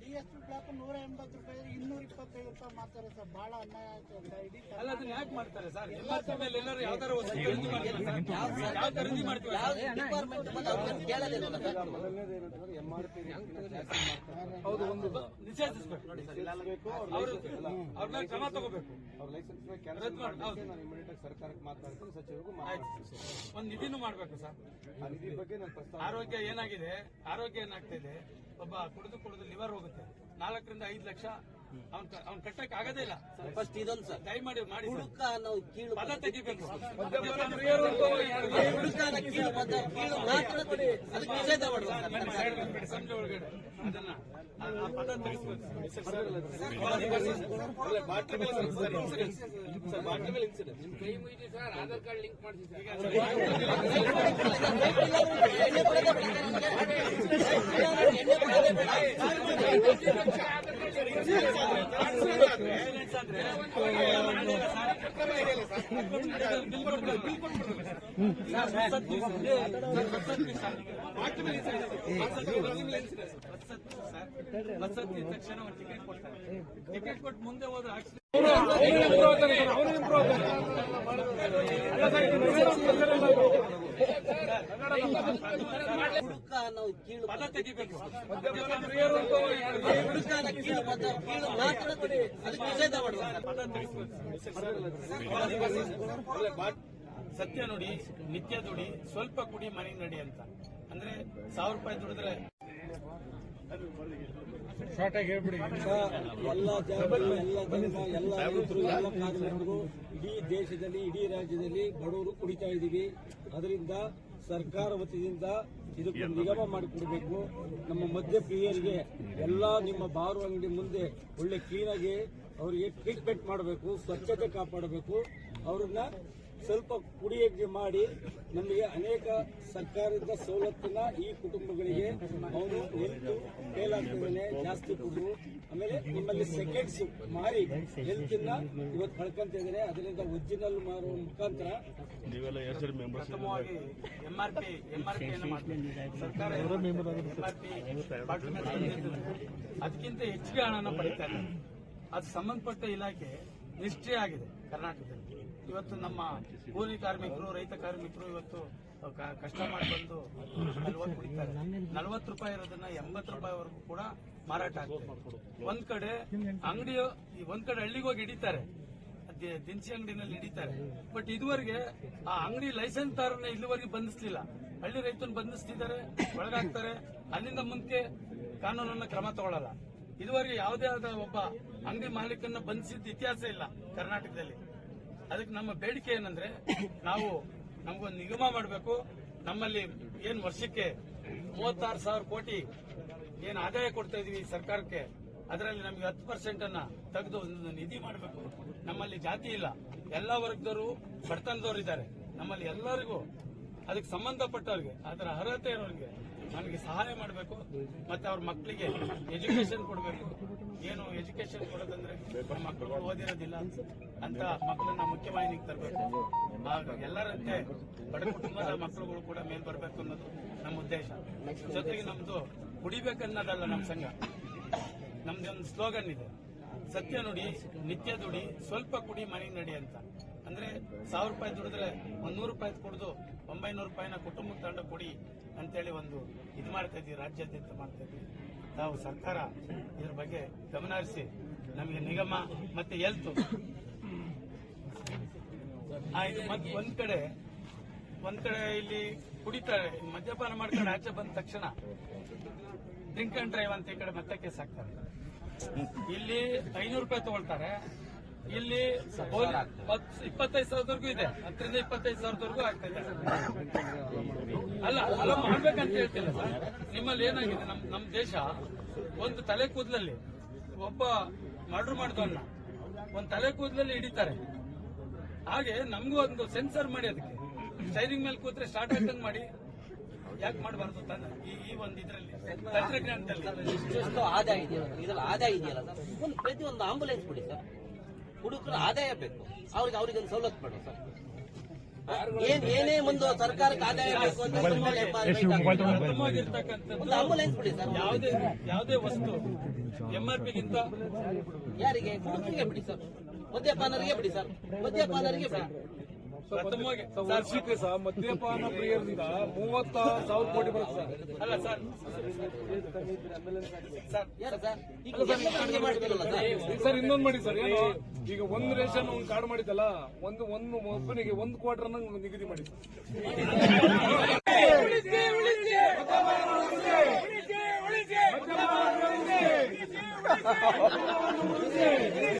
DSP block 180 ರೂಪಾಯಿ 225 ರೂಪಾಯಿ ಮಾಡ್ತಾರೆ ಸರ್. ಬಹಳ ಅನ್ಯಾಯ ಆಯ್ತು ಅಂತ ಇಡೀ ಅಲ್ಲ, ಅದನ್ನ ಯಾಕೆ ಮಾಡ್ತಾರೆ ಸರ್? ಎಂಆರ್ಪಿ ಮೇಲೆ ಎಲ್ಲರೂ ಯಾವ್ದಾರ ಒಂದು ಖರೀದಿ ಮಾಡ್ತಾರೆ ಸರ್. ಯಾವ ಖರೀದಿ ಮಾಡ್ತೀವಿ ಹೌದು, ಒಂದು ನಿಷೇಧಿಸಬೇಕು ನೋಡಿ ಸರ್. ಅವ್ರ ಮೇಲೆ ಕ್ರಮ ತಗೋಬೇಕು. ಅವ್ರ ಲೈಸೆನ್ಸ್ ಸರ್ಕಾರಕ್ಕೆ ಮಾತಾಡ್ತೀನಿ, ಸಚಿವರಿಗೂ ಒಂದು ನಿಧಿನೂ ಮಾಡ್ಬೇಕು ಸರ್. ಆ ನಿಧಿ ಬಗ್ಗೆ ನಾನು ಪ್ರಸ್ತಾವ. ಆರೋಗ್ಯ ಏನಾಗಿದೆ, ಆರೋಗ್ಯ ಏನಾಗ್ತಾ ಇದೆ, ಒಬ್ಬ ಕುಡಿದು ಲಿವರ್ ಹೋಗುತ್ತೆ. 4 ರಿಂದ 5 ಲಕ್ಷ ಅವ್ನ್ ಕಟ್ಟಕ್ಕೆ ಆಗದೇ ಇಲ್ಲ. ಫಸ್ಟ್ ಇದೊಂದು ಸರ್, ದಯಮಾಡಿ ಮಾಡಿ ಹುಡುಕ ಅನ್ನೋ ಕೀಳು ಪದ ತೆಗಿಬೇಕು. ಹುಡುಕನ ಕೀಳು ಪದ ಕೀಳು ಮಾತ್ರ ಅದಕ್ಕೆ ನಿಷೇಧ ಮಾಡುವ ಸಂಜೆ ಒಳಗಡೆ ಅದನ್ನ ಆ ಪದ ತೆಗಿಸ್ಬೇಕು. ಕೈ ಮುಗಿದಿ ಸರ್, ಆಧಾರ್ ಕಾರ್ಡ್ ಲಿಂಕ್ ಮಾಡಿಸಿ ಸರ್. ವಸತಿ ತಕ್ಷಣ ಒಂದು ಟಿಕೆಟ್ ಕೊಡ್ತಾರೆ. ಟಿಕೆಟ್ ಕೊಟ್ಟು ಮುಂದೆ ಹೋದ್ರೆ ಹುಡುಕ ಅನ್ನೋ ಕೀಳು ಪದ ತೆಗಿಬೇಕು. ಹುಡುಕನ ಕೀಳು ಪದ ಕೀಳು ಮಾತ್ರ ಅದಕ್ಕೆ ನಿಷೇಧ ಮಾಡುವ ಪದ ತೆಗಿಸ್ಬೇಕು. ಸತ್ಯ ನುಡಿ, ನಿತ್ಯ ದುಡಿ, ಸ್ವಲ್ಪ ಕುಡಿ ಮನೆ ನಡಿ ಅಂತ. ಅಂದ್ರೆ 1000 ರೂಪಾಯಿ ದುಡಿದ್ರೆ ಎಲ್ಲ ಜಾತಿ, ಎಲ್ಲ ಧರ್ಮ, ಎಲ್ಲ ರೈತರು, ಎಲ್ಲ ಕಾರ್ಮಿಕರು ಇಡೀ ದೇಶದಲ್ಲಿ, ಇಡೀ ರಾಜ್ಯದಲ್ಲಿ ಬಡವರು ಕುಡಿತಾ ಇದ್ದೀವಿ. ಅದರಿಂದ ಸರ್ಕಾರ ವತಿಯಿಂದ ಇದಕ್ಕೆ ನಿಗಮ ಮಾಡಿಕೊಡಬೇಕು. ನಮ್ಮ ಮದ್ಯ ಪ್ರಿಯರಿಗೆ ಎಲ್ಲ ನಿಮ್ಮ ಬಾರು ಅಂಗಡಿ ಮುಂದೆ ಒಳ್ಳೆ ಕ್ಲೀನಾಗಿ ಅವರಿಗೆ ಟ್ರೀಟ್ಮೆಂಟ್ ಮಾಡಬೇಕು, ಸ್ವಚ್ಛತೆ ಕಾಪಾಡಬೇಕು. ಅವ್ರನ್ನ ಸ್ವಲ್ಪ ಕುಡಿಯೋಕ್ಕೆ ಮಾಡಿ ನಮಗೆ ಅನೇಕ ಸರ್ಕಾರದ ಸವಲತ್ತಿನ ಈ ಕುಟುಂಬಗಳಿಗೆ ಅವನು ಹೆಲ್ತ್ ಫೇಲ್ ಆಗ್ತಿದ್ದಾನೆ, ಜಾಸ್ತಿ ಕುಡಿದು. ಆಮೇಲೆ ನಿಮ್ಮಲ್ಲಿ ಸೆಕೆಂಡ್ಸ್ ಮಾರಿ ಹೆಲ್ತ್ನ ಇವತ್ತು ಕಳ್ಕೊಂತ ಇದ್ದಾರೆ. ಅದರಿಂದ ಒರಿಜಿನಲ್ ಮಾರುವ ಮುಖಾಂತರ ಪ್ರಥಮವಾಗಿ ಎಂಆರ್ಪಿ ಸರ್ಕಾರ ಅದಕ್ಕಿಂತ ಹೆಚ್ಚಿಗೆ ಹಣನ ಪಡಿತಾ ಇದೆ. ಅದು ಸಂಬಂಧಪಟ್ಟ ಇಲಾಖೆ ನಿಷ್ಕ್ರಿಯ ಆಗಿದೆ ಕರ್ನಾಟಕದಲ್ಲಿ. ಇವತ್ತು ನಮ್ಮ ಕೂಲಿ ಕಾರ್ಮಿಕರು, ರೈತ ಕಾರ್ಮಿಕರು ಇವತ್ತು ಕಷ್ಟ ಮಾಡಿ ಬಂದು ಕುಡಿತಾರೆ. 40 ರೂಪಾಯಿ ಇರೋದನ್ನ 80 ರೂಪಾಯಿವರೆಗೂ ಕೂಡ ಮಾರಾಟ ಆಗ್ತದೆ. ಒಂದ್ ಕಡೆ ಹಳ್ಳಿಗೆ ಹೋಗಿ ಹಿಡಿತಾರೆ, ದಿನಸಿ ಅಂಗಡಿನಲ್ಲಿ ಹಿಡಿತಾರೆ. ಬಟ್ ಇದುವರೆಗೆ ಆ ಅಂಗಡಿ ಲೈಸೆನ್ಸ್ ದಾರನ್ನ ಇಲ್ಲಿವರೆಗೆ ಬಂಧಿಸಲಿಲ್ಲ. ಹಳ್ಳಿ ರೈತನ ಬಂಧಿಸ್ತಿದ್ದಾರೆ, ಒಳಗಾಗ್ತಾರೆ. ಅಲ್ಲಿಂದ ಮುಂದೆ ಕಾನೂನನ್ನ ಕ್ರಮ ತಗೊಳ್ಳಲ್ಲ. ಇದುವರೆಗೆ ಯಾವುದೇ ಆದ ಒಬ್ಬ ಅಂಗಡಿ ಮಾಲೀಕನ್ನ ಬಂಧಿಸಿದ ಇತಿಹಾಸ ಇಲ್ಲ ಕರ್ನಾಟಕದಲ್ಲಿ. ಅದಕ್ಕೆ ನಮ್ಮ ಬೇಡಿಕೆ ಏನಂದ್ರೆ, ನಮಗೊಂದು ನಿಗಮ ಮಾಡಬೇಕು. ನಮ್ಮಲ್ಲಿ ಏನ್ ವರ್ಷಕ್ಕೆ 36,000 ಕೋಟಿ ಏನ್ ಆದಾಯ ಕೊಡ್ತಾ ಇದೀವಿ ಸರ್ಕಾರಕ್ಕೆ, ಅದರಲ್ಲಿ ನಮಗೆ 10% ಅನ್ನ ತೆಗೆದು ಒಂದು ನಿಧಿ ಮಾಡಬೇಕು. ನಮ್ಮಲ್ಲಿ ಜಾತಿ ಇಲ್ಲ, ಎಲ್ಲಾ ವರ್ಗದವರು, ಬಡತನದವರು ಇದ್ದಾರೆ. ನಮ್ಮಲ್ಲಿ ಎಲ್ಲರಿಗೂ ಅದಕ್ಕೆ ಸಂಬಂಧಪಟ್ಟವ್ರಿಗೆ, ಅದರ ಅರ್ಹತೆ ಇರೋರಿಗೆ ನಮಗೆ ಸಹಾಯ ಮಾಡಬೇಕು. ಮತ್ತೆ ಅವ್ರ ಮಕ್ಕಳಿಗೆ ಎಜುಕೇಶನ್ ಕೊಡಬೇಕು. ಏನು ಎಜುಕೇಶನ್ ಕೊಡೋದಂದ್ರೆ ನಮ್ಮ ಮಕ್ಕಳು ಓದಿರೋದಿಲ್ಲ ಅಂತ ಮಕ್ಕಳನ್ನ ಮುಖ್ಯವಾಹಿನಿಗೆ ತರಬೇಕು. ಎಲ್ಲರಂತೆ ಬಡ ಕುಟುಂಬದ ಮಕ್ಕಳುಗಳು ಕೂಡ ಮೇಲ್ ಬರಬೇಕು ಅನ್ನೋದು ನಮ್ಮ ಉದ್ದೇಶ. ಜೊತೆಗೆ ನಮ್ದು ಕುಡಿಬೇಕನ್ನೋದಲ್ಲ ನಮ್ಮ ಸಂಘ. ನಮ್ದೊಂದು ಸ್ಲೋಗನ್ ಇದೆ, ಸತ್ಯ ನುಡಿ, ನಿತ್ಯ ದುಡಿ, ಸ್ವಲ್ಪ ಕುಡಿ ಮನೆ ನಡಿ ಅಂತ. ಅಂದ್ರೆ 1000 ರೂಪಾಯಿ ದುಡಿದ್ರೆ 100 ರೂಪಾಯಿ ಕುಡಿದು 900 ರೂಪಾಯಿನ ಕುಟುಂಬಕ್ಕೆ ತಂಡ ಕೊಡಿ ಅಂತೇಳಿ ಒಂದು ಇದು ಮಾಡ್ತಾ ಇದ್ವಿ, ರಾಜ್ಯಾದ್ಯಂತ ಮಾಡ್ತಾ ಇದ್ವಿ. ನಾವು ಸರ್ಕಾರ ಇದ್ರ ಬಗ್ಗೆ ಗಮನ ಹರಿಸಿ ನಮಗೆ ನಿಗಮ ಮತ್ತೆ ಹೆಲ್ತ್ ಆಯ್ತು. ಮತ್ತೆ ಒಂದ್ ಕಡೆ ಇಲ್ಲಿ ಕುಡಿತಾರೆ, ಮದ್ಯಪಾನ ಮಾಡ್ಕೊಂಡು ಆಚೆ ಬಂದ ತಕ್ಷಣ ಡ್ರಿಂಕ್ ಅಂಡ್ ಡ್ರೈವ್ ಅಂತ ಈ ಕಡೆ ಮತ್ತೆ ಕೇಸ್ ಹಾಕ್ತಾರೆ. ಇಲ್ಲಿ 500 ರೂಪಾಯಿ ತಗೊಳ್ತಾರೆ, ಇಲ್ಲಿ 25,000ವರೆಗೂ ಇದೆ. 10 ರಿಂದ 25,000ವರೆಗೂ ಆಗ್ತಾ ಇದೆ. ಅಲ್ಲ ಮಾಡ್ಬೇಕಂತ ಹೇಳ್ತಿಲ್ಲ ಸರ್. ನಿಮ್ಮಲ್ಲಿ ಏನಾಗಿದೆ, ನಮ್ಮ ದೇಶ ಒಂದು ತಲೆ ಕೂದಲಲ್ಲಿ ಒಬ್ಬ ಮರ್ಡರ್ ಮಾಡಿದವನ್ನ ಒಂದು ತಲೆ ಕೂದಲಲ್ಲಿ ಹಿಡಿತಾರೆ. ಹಾಗೆ ನಮಗೂ ಒಂದು ಸೆನ್ಸರ್ ಮಾಡಿ, ಅದಕ್ಕೆ ಸ್ಟೈರಿಂಗ್ ಮೇಲೆ ಕೂತ್ರೆ ಸ್ಟಾರ್ಟ್ ಆಗ್ತಂಗ್ ಮಾಡಿ. ಯಾಕೆ ಮಾಡಬಾರ್ದು ತಾನೆ ಈ ಒಂದು ಇದರಲ್ಲಿ ತಂತ್ರಜ್ಞಾನದಲ್ಲಿ? ಇಷ್ಟು ಆದಾಯ ಇದೆಯಲ್ಲ, ಇದ್ರಲ್ಲಿ ಆದಾಯ ಇದೆಯಲ್ಲ ಸರ್, ಪ್ರತಿಯೊಂದು ಆಂಬುಲೆನ್ಸ್ ಬಿಡಿ ಸರ್. ಹುಡುಗರ ಆದಾಯ ಬೇಕು, ಅವ್ರಿಗೆ ಒಂದು ಸವಲತ್ತು ಮಾಡುವ ಸರ್. ಏನೇ ಒಂದು ಸರ್ಕಾರಕ್ಕೆ ಆದಾಯ ಬೇಕು ಅಂತ ಒಂದು ಆಂಬುಲೆನ್ಸ್ ಬಿಡಿ ಸರ್. ಯಾವುದೇ ವಸ್ತು MRP ಗಿಂತ ಯಾರಿಗೆ? ಹುಡುಗರಿಗೆ ಬಿಡಿ ಸರ್, ಮದ್ಯಪಾನರಿಗೆ ಬಿಡಿ ಸರ್, ಮದ್ಯಪಾನರಿಗೆ ಬಿಡಿ. ಪ್ರಥಮವಾಗಿ ವರ್ಷಕ್ಕೆ ಸಹ ಮದ್ಯಪಾನ ಪ್ರಿಯರಿಂದ 30,000 ಕೋಟಿ ಬರುತ್ತೆ ಸರ್. ಅಲ್ಲ ಸರ್, ಯಾರು ಸರ್ ಈಗ ಎಲ್ಲ ನಮ್ಗೆ ಮಾಡ್ತಿರಲ್ಲ ಸರ್. ಸರ್ ಇನ್ನೊಂದು ಮಾಡಿ ಸರ್, ಏನು ಈಗ ಒಂದು ರೇಷನ್ ಒಂದು ಕಾರ್ಡ್ ಮಾಡಿದ್ದಲ್ಲ, ಒಂದು ಒಬ್ಬನಿಗೆ 1 ಕ್ವಾರ್ಟರ್ ನಿಗದಿ ಮಾಡಿ ಸರ್.